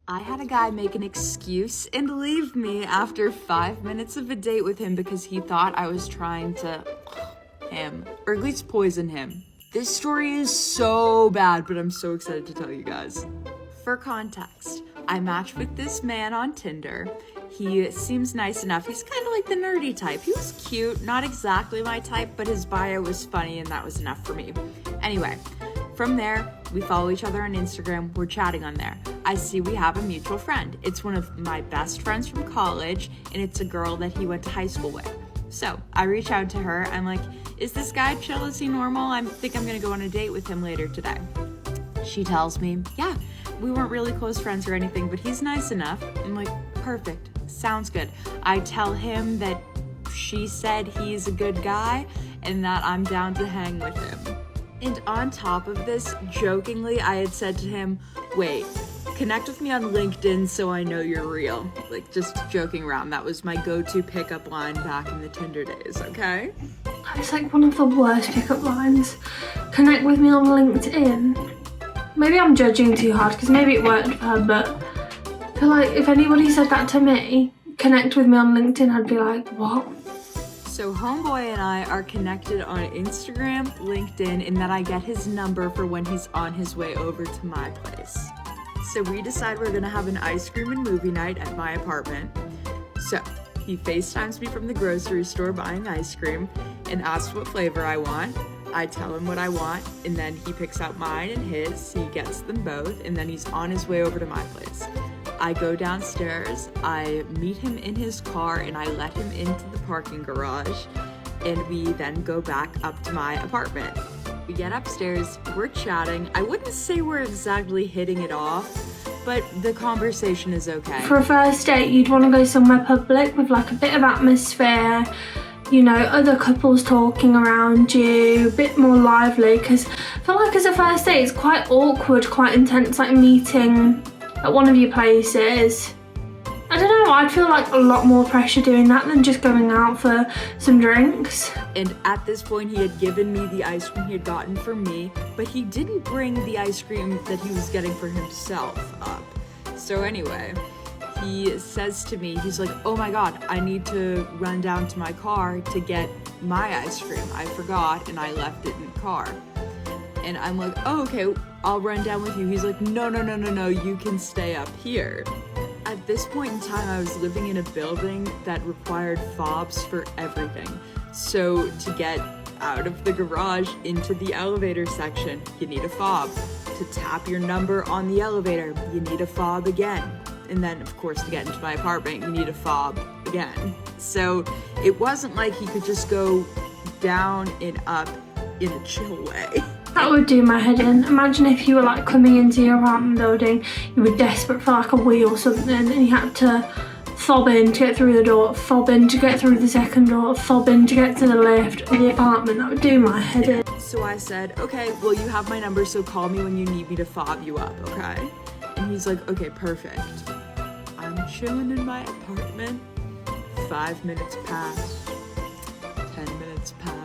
I had a guy make an excuse and leave me after 5 minutes of a date with him because he thought I was trying to him, or at least poison him. This story is so bad, but I'm so excited to tell you guys. For context, I matched with this man on Tinder. He seems nice enough. He's kind of like the nerdy type. He was cute, not exactly my type, but his bio was funny and that was enough for me. Anyway, from there, we follow each other on Instagram. We're chatting on there. I see we have a mutual friend. It's one of my best friends from college, and it's a girl that he went to high school with. So I reach out to her. I'm like, is this guy chill? Is he normal? I think I'm gonna go on a date with him later today. She tells me, yeah, we weren't really close friends or anything, but he's nice enough. I'm like, perfect, sounds good. I tell him that she said he's a good guy and that I'm down to hang with him. And on top of this, jokingly, I had said to him, wait, connect with me on LinkedIn so I know you're real. Like, just joking around. That was my go-to pickup line back in the Tinder days, okay? It's like one of the worst pickup lines. Connect with me on LinkedIn. Maybe I'm judging too hard because maybe it worked for her, but I feel like if anybody said that to me, connect with me on LinkedIn, I'd be like, what? So homeboy and I are connected on Instagram, LinkedIn, and that I get his number for when he's on his way over to my place. So we decide we're gonna have an ice cream and movie night at my apartment. So he FaceTimes me from the grocery store buying ice cream and asks what flavor I want. I tell him what I want, and then he picks out mine and his. He gets them both, and then he's on his way over to my place. I go downstairs, I meet him in his car, and I let him into the parking garage, and we then go back up to my apartment. We get upstairs, we're chatting. I wouldn't say we're exactly hitting it off, but the conversation is okay. For a first date, you'd want to go somewhere public with like a bit of atmosphere, you know, other couples talking around you, a bit more lively, because I feel like as a first date, it's quite awkward, quite intense, like meeting at one of your places. I don't know, I'd feel like a lot more pressure doing that than just going out for some drinks. And at this point, he had given me the ice cream he had gotten for me, but he didn't bring the ice cream that he was getting for himself up. So anyway, he says to me, he's like, oh my God, I need to run down to my car to get my ice cream. I forgot and I left it in the car. And I'm like, oh, okay, I'll run down with you. He's like, no, you can stay up here. At this point in time, I was living in a building that required fobs for everything. So to get out of the garage into the elevator section, you need a fob. To tap your number on the elevator, you need a fob again. And then, of course, to get into my apartment, you need a fob again. So it wasn't like he could just go down and up in a chill way. That would do my head in. Imagine if you were like coming into your apartment building, you were desperate for like a wee or something, and you had to fob in to get through the door, fob in to get through the second door, fob in to get to the lift of the apartment. That would do my head in. So I said, okay, well, you have my number, so call me when you need me to fob you up, okay? And he's like, okay, perfect. I'm chilling in my apartment. 5 minutes pass. 10 minutes pass.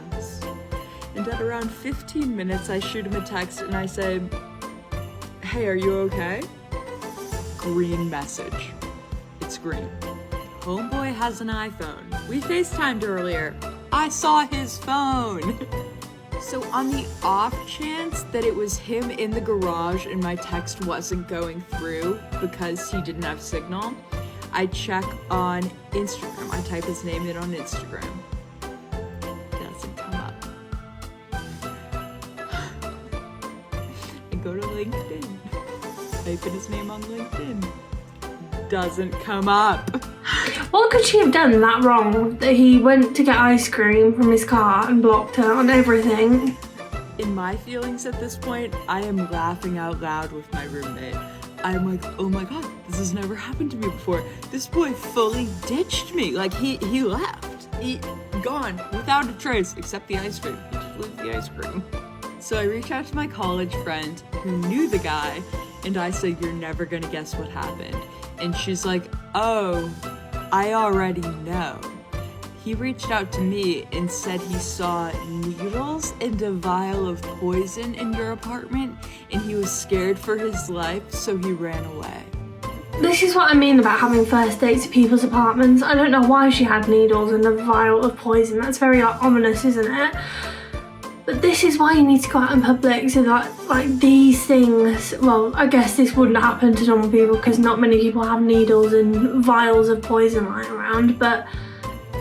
And at around 15 minutes, I shoot him a text and I say, hey, are you okay? Green message. It's green. Homeboy has an iPhone. We FaceTimed earlier. I saw his phone. So on the off chance that it was him in the garage and my text wasn't going through because he didn't have signal, I check on Instagram. I type his name in on Instagram. Doesn't come up. I go to LinkedIn. Type in his name on LinkedIn. Doesn't come up. What could she have done that wrong that he went to get ice cream from his car and blocked her on everything? In my feelings at this point, I am laughing out loud with my roommate. I'm like, oh my God, this has never happened to me before. This boy fully ditched me. Like he left. He gone without a trace except the ice cream. He just left the ice cream. So I reach out to my college friend who knew the guy and I say, you're never gonna guess what happened. And she's like, oh, I already know. He reached out to me and said he saw needles and a vial of poison in your apartment and he was scared for his life, so he ran away. This is what I mean about having first dates at people's apartments. I don't know why she had needles and a vial of poison. That's very ominous, isn't it? But this is why you need to go out in public. So like these things, well, I guess this wouldn't happen to normal people because not many people have needles and vials of poison lying around, but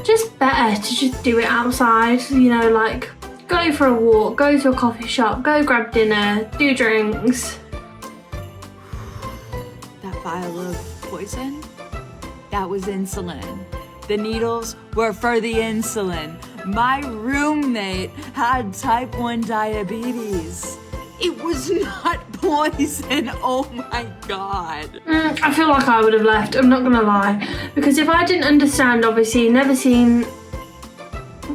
just better to just do it outside, you know, like go for a walk, go to a coffee shop, go grab dinner, do drinks. That vial of poison? That was insulin. The needles were for the insulin. My roommate had type 1 diabetes. It was not poison. Oh my god. I feel like I would have left, I'm not gonna lie. Because if I didn't understand, obviously, never seen...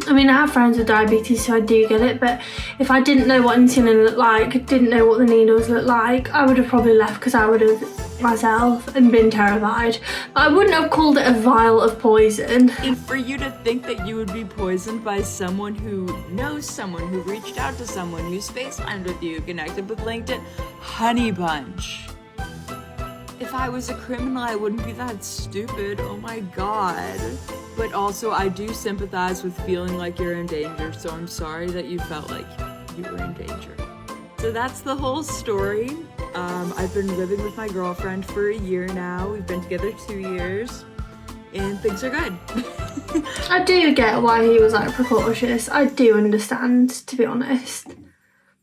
I mean, I have friends with diabetes, so I do get it, but if I didn't know what insulin looked like, didn't know what the needles looked like, I would have probably left because I would have myself and been terrified. But I wouldn't have called it a vial of poison. And for you to think that you would be poisoned by someone who knows someone who reached out to someone who's FaceTimed with you, connected with LinkedIn, honey bunch. If I was a criminal, I wouldn't be that stupid. Oh my god. But also, I do sympathize with feeling like you're in danger, so I'm sorry that you felt like you were in danger. So that's the whole story. I've been living with my girlfriend for a year now. We've been together 2 years, and things are good. I do get why he was like precautious. I do understand, to be honest.